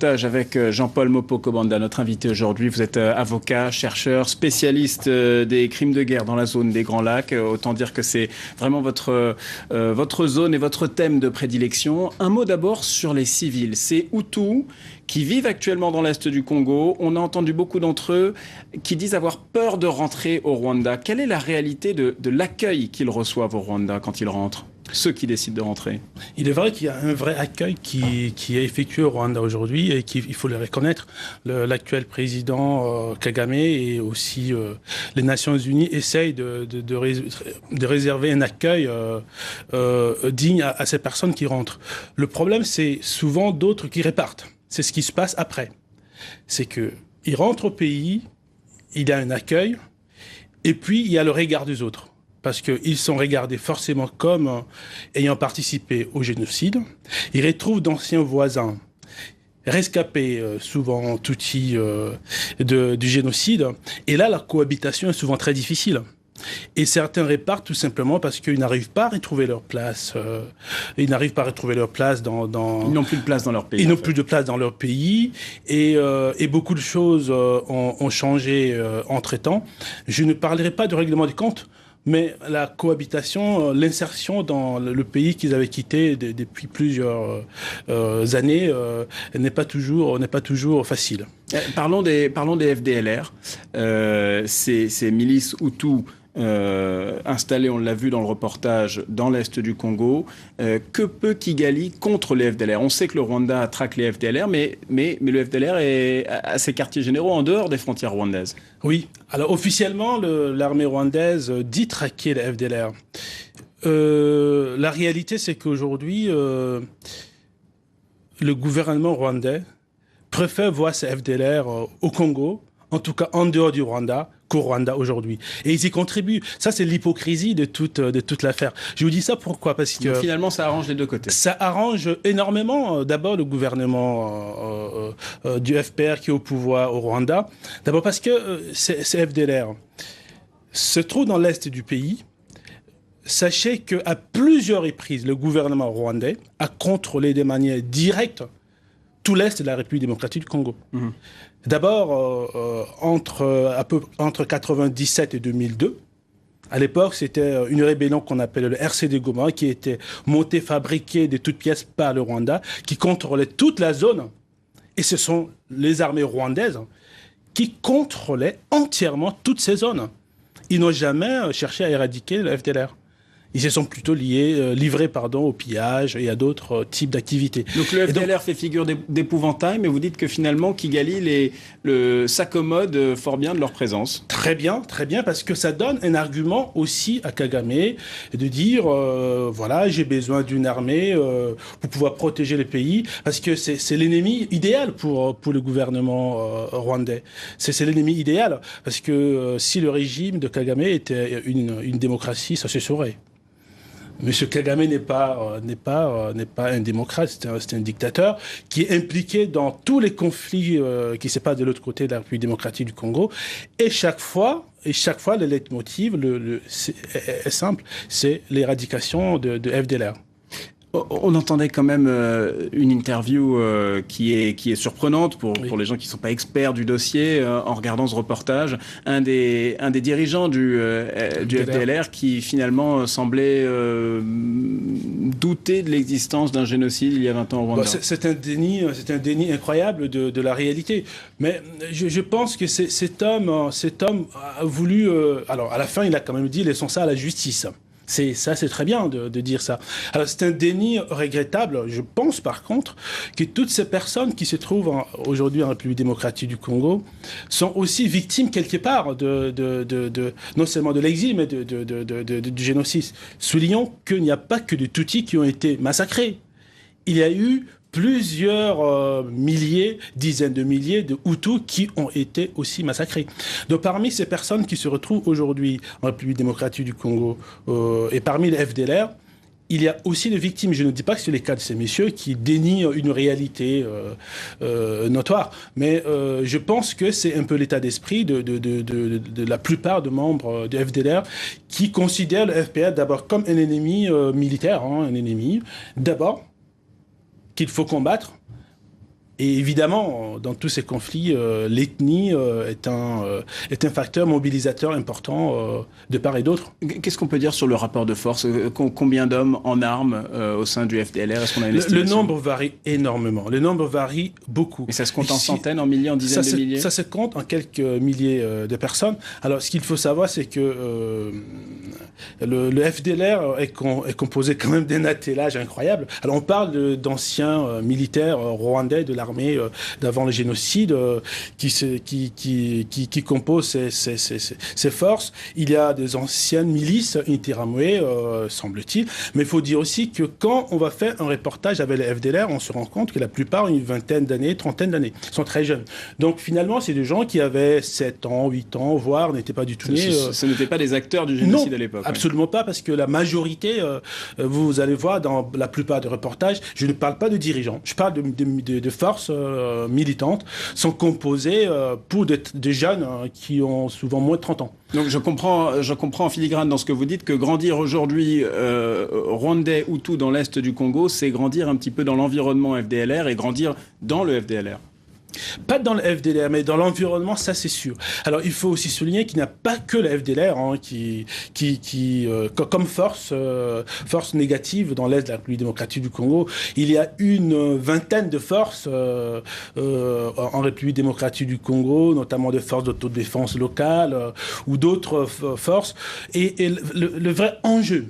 Avec Jean-Paul Mopoko-Banda, notre invité aujourd'hui. Vous êtes avocat, chercheur, spécialiste des crimes de guerre dans la zone des Grands Lacs. Autant dire que c'est vraiment votre zone et votre thème de prédilection. Un mot d'abord sur les civils. Ces Hutus qui vivent actuellement dans l'Est du Congo. On a entendu beaucoup d'entre eux qui disent avoir peur de rentrer au Rwanda. Quelle est la réalité de l'accueil qu'ils reçoivent au Rwanda quand ils rentrent ? Ceux qui décident de rentrer. Il est vrai qu'il y a un vrai accueil qui est effectué au Rwanda aujourd'hui et qu'il faut le reconnaître. L'actuel président Kagame et aussi les Nations Unies essayent de réserver un accueil digne à ces personnes qui rentrent. Le problème, c'est souvent d'autres qui repartent. C'est ce qui se passe après. C'est qu'ils rentrent au pays, il y a un accueil et puis il y a le regard des autres. Parce qu'ils sont regardés forcément comme ayant participé au génocide. Ils retrouvent d'anciens voisins rescapés, souvent Tutsis, du génocide. Et là, la cohabitation est souvent très difficile. Et certains repartent tout simplement parce qu'ils n'arrivent pas à retrouver leur place. Ils n'arrivent pas à retrouver leur place dans... Ils n'ont plus de place dans leur pays. Ils n'ont plus de place dans leur pays. Et beaucoup de choses ont changé entre-temps. Je ne parlerai pas de règlement des comptes, mais la cohabitation, l'insertion dans le pays qu'ils avaient quitté depuis plusieurs années n'est pas toujours facile. Parlons des FDLR, ces milices Hutus installées, on l'a vu dans le reportage, dans l'Est du Congo. Que peut Kigali contre les FDLR ? On sait que le Rwanda traque les FDLR, mais le FDLR a ses quartiers généraux en dehors des frontières rwandaises. Oui. Alors officiellement, l'armée rwandaise dit traquer les FDLR. La réalité, c'est qu'aujourd'hui, le gouvernement rwandais préfère voir ces FDLR au Congo, en tout cas en dehors du Rwanda, qu'au Rwanda aujourd'hui. Et ils y contribuent. Ça, c'est l'hypocrisie de toute l'affaire. Je vous dis ça pourquoi ? Parce que... Donc, finalement, ça arrange les deux côtés. Ça arrange énormément, d'abord, le gouvernement du FPR qui est au pouvoir au Rwanda. D'abord parce que ces FDLR se trouvent dans l'Est du pays. Sachez qu'à plusieurs reprises, le gouvernement rwandais a contrôlé de manière directe tout l'Est de la République démocratique du Congo. Mmh. D'abord, entre 1997 et 2002, à l'époque, c'était une rébellion qu'on appelait le RCD Goma, qui était montée, fabriquée de toutes pièces par le Rwanda, qui contrôlait toute la zone. Et ce sont les armées rwandaises qui contrôlaient entièrement toutes ces zones. Ils n'ont jamais cherché à éradiquer le FDLR. Ils se sont plutôt livrés au pillage et à d'autres types d'activités. Donc le FDLR fait figure d'épouvantail, mais vous dites que finalement Kigali s'accommode fort bien de leur présence. Très bien, parce que ça donne un argument aussi à Kagame de dire voilà, j'ai besoin d'une armée pour pouvoir protéger le pays, parce que c'est l'ennemi idéal pour le gouvernement rwandais. C'est l'ennemi idéal, parce que si le régime de Kagame était une démocratie, ça se saurait. Monsieur Kagame n'est pas un démocrate, c'est un dictateur qui est impliqué dans tous les conflits qui se passent de l'autre côté de la République démocratique du Congo. Et chaque fois, le leitmotiv est simple, c'est l'éradication de FDLR. On entendait quand même une interview qui est surprenante pour les gens qui ne sont pas experts du dossier en regardant ce reportage. Un des dirigeants du FDLR qui finalement semblait douter de l'existence d'un génocide il y a 20 ans au Rwanda. C'est un déni incroyable de la réalité. Mais je pense que cet homme a voulu... alors à la fin, il a quand même dit « laissons ça à la justice ». C'est très bien de dire ça. Alors, c'est un déni regrettable. Je pense, par contre, que toutes ces personnes qui se trouvent aujourd'hui en République démocratique du Congo sont aussi victimes, quelque part, non seulement de l'exil, mais du génocide. Soulignons qu'il n'y a pas que des Tutsis qui ont été massacrés. Il y a eu plusieurs dizaines de milliers de Hutus qui ont été aussi massacrés. Donc parmi ces personnes qui se retrouvent aujourd'hui en République démocratique du Congo et parmi les FDLR, il y a aussi des victimes. Je ne dis pas que c'est le cas de ces messieurs qui dénient une réalité notoire, mais je pense que c'est un peu l'état d'esprit de la plupart des membres du FDLR qui considèrent le FPR d'abord comme un ennemi militaire, un ennemi d'abord qu'il faut combattre, Et évidemment, dans tous ces conflits, l'ethnie est un facteur mobilisateur important de part et d'autre. Qu'est-ce qu'on peut dire sur le rapport de force? Combien d'hommes en armes au sein du FDLR? Est-ce qu'on a une estimation? Le nombre varie énormément. Le nombre varie beaucoup. Et ça se compte en centaines, en milliers, en dizaines de milliers? Ça se compte en quelques milliers de personnes. Alors, ce qu'il faut savoir, c'est que le FDLR est composé quand même d'un attelage incroyable. Alors, on parle d'anciens militaires rwandais de l'armée d'avant le génocide qui composent ces forces. Il y a des anciennes milices Interahamwe, semble-t-il. Mais il faut dire aussi que quand on va faire un reportage avec le FDLR, on se rend compte que la plupart ont une vingtaine d'années, trentaine d'années, sont très jeunes. Donc finalement, c'est des gens qui avaient 7 ans, 8 ans, voire n'étaient pas du tout nés. Ce n'étaient pas des acteurs du génocide à l'époque. Absolument pas, parce que la majorité, vous allez voir dans la plupart des reportages, je ne parle pas de dirigeants, je parle de forces militantes, sont composées pour des jeunes qui ont souvent moins de 30 ans. Donc je comprends en filigrane dans ce que vous dites que grandir aujourd'hui rwandais Hutu dans l'est du Congo, c'est grandir un petit peu dans l'environnement FDLR et grandir dans le FDLR. Pas dans le FDLR, mais dans l'environnement, ça c'est sûr. Alors il faut aussi souligner qu'il n'y a pas que le FDLR comme force négative dans l'Est de la République démocratique du Congo. Il y a une vingtaine de forces en République démocratique du Congo, notamment des forces d'autodéfense locale ou d'autres forces. Et le vrai enjeu,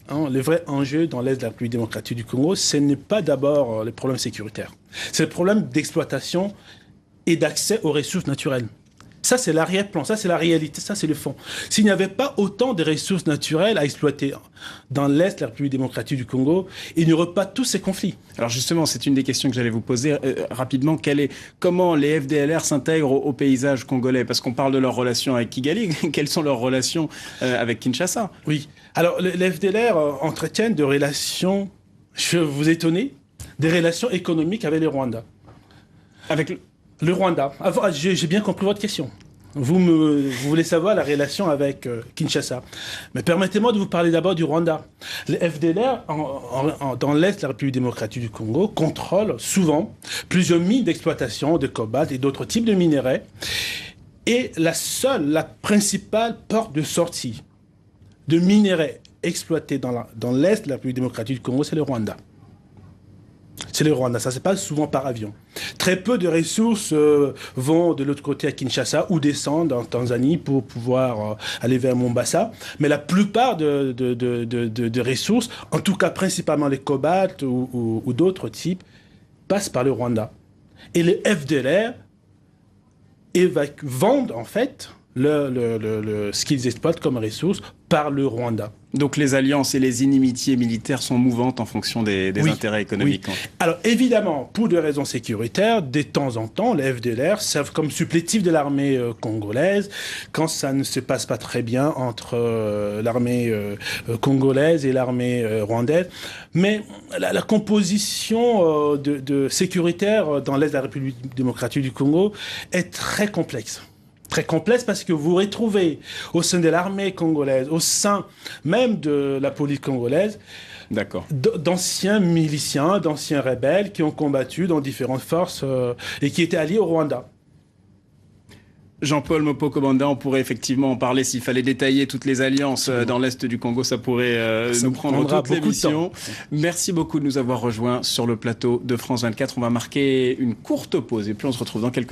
le vrai enjeu dans l'Est de la République démocratique du Congo, ce n'est pas d'abord les problèmes sécuritaires. C'est le problème d'exploitation et d'accès aux ressources naturelles. Ça, c'est l'arrière-plan, ça, c'est la réalité, ça, c'est le fond. S'il n'y avait pas autant de ressources naturelles à exploiter dans l'Est de la République démocratique du Congo, il n'y aurait pas tous ces conflits. Alors justement, c'est une des questions que j'allais vous poser rapidement. Comment les FDLR s'intègrent au paysage congolais? Parce qu'on parle de leurs relations avec Kigali. Quelles sont leurs relations avec Kinshasa? Oui. Alors, les FDLR entretiennent des relations, je vais vous étonner, des relations économiques avec le Rwanda. Avec le Rwanda. J'ai bien compris votre question. Vous voulez savoir la relation avec Kinshasa. Mais permettez-moi de vous parler d'abord du Rwanda. Les FDLR, dans l'Est de la République démocratique du Congo, contrôlent souvent plusieurs mines d'exploitation de cobalt et d'autres types de minerais. Et la principale porte de sortie de minerais exploités dans l'Est de la République démocratique du Congo, c'est le Rwanda. C'est le Rwanda, ça se passe souvent par avion. Très peu de ressources vont de l'autre côté à Kinshasa ou descendent en Tanzanie pour pouvoir aller vers Mombasa. Mais la plupart de ressources, en tout cas principalement les cobaltes ou d'autres types, passent par le Rwanda. Et les FDLR vendent en fait ce qu'ils exploitent comme ressources par le Rwanda. Donc les alliances et les inimitiés militaires sont mouvantes en fonction des intérêts économiques. Oui. Alors évidemment, pour des raisons sécuritaires, de temps en temps, les FDLR servent comme supplétif de l'armée congolaise quand ça ne se passe pas très bien entre l'armée congolaise et l'armée rwandaise. Mais la composition sécuritaire dans l'Est de la République démocratique du Congo est très complexe. Très complexe parce que vous retrouvez au sein de l'armée congolaise, au sein même de la police congolaise, d'anciens miliciens, d'anciens rebelles qui ont combattu dans différentes forces et qui étaient alliés au Rwanda. Jean-Paul Mopoko-Banda, on pourrait effectivement en parler s'il fallait détailler toutes les alliances dans l'Est du Congo, ça pourrait nous prendre toute l'émission. Merci beaucoup de nous avoir rejoints sur le plateau de France 24. On va marquer une courte pause et puis on se retrouve dans quelques